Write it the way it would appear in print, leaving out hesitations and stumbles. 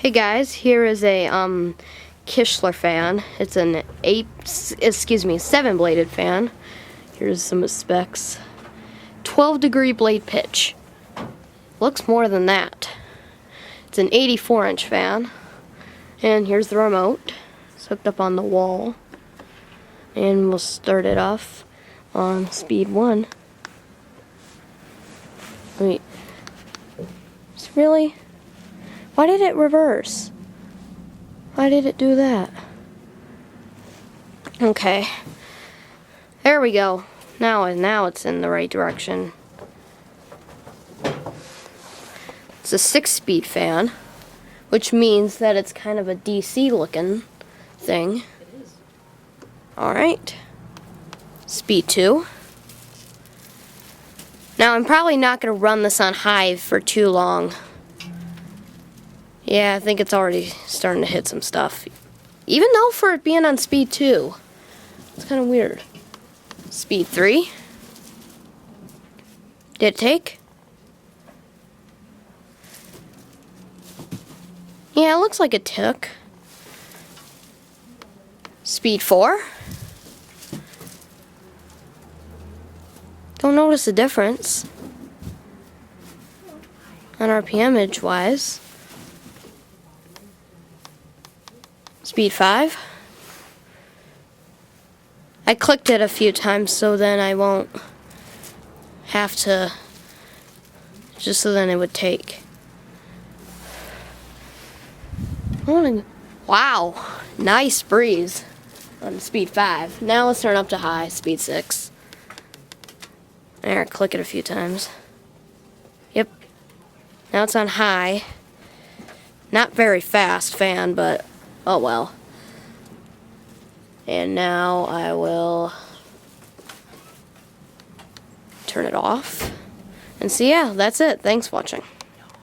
Hey guys, here is a Kichler fan. It's an 7-bladed fan. Here's some specs. 12-degree blade pitch. Looks more than that. It's an 84-inch fan. And here's the remote. It's hooked up on the wall. And we'll start it off on speed 1. Wait. Really? Why did it reverse? Why did it do that? Okay. There we go. Now it's in the right direction. It's a 6-speed fan, which means that it's kind of a DC looking thing. It is. Alright. Speed 2. Now I'm probably not going to run this on high for too long. Yeah, I think it's already starting to hit some stuff. Even though for it being on speed 2. It's kind of weird. Speed 3. Did it take? Yeah, it looks like it took. Speed 4. Don't notice a difference on RPM wise. Speed 5. I clicked it a few times so then I won't have to, just so then it would take. Wow, nice breeze on speed 5. Now let's turn up to high, speed 6. There, click it a few times. Yep, now it's on high. Not very fast fan, but oh well. And now I will turn it off. And so yeah, that's it. Thanks for watching.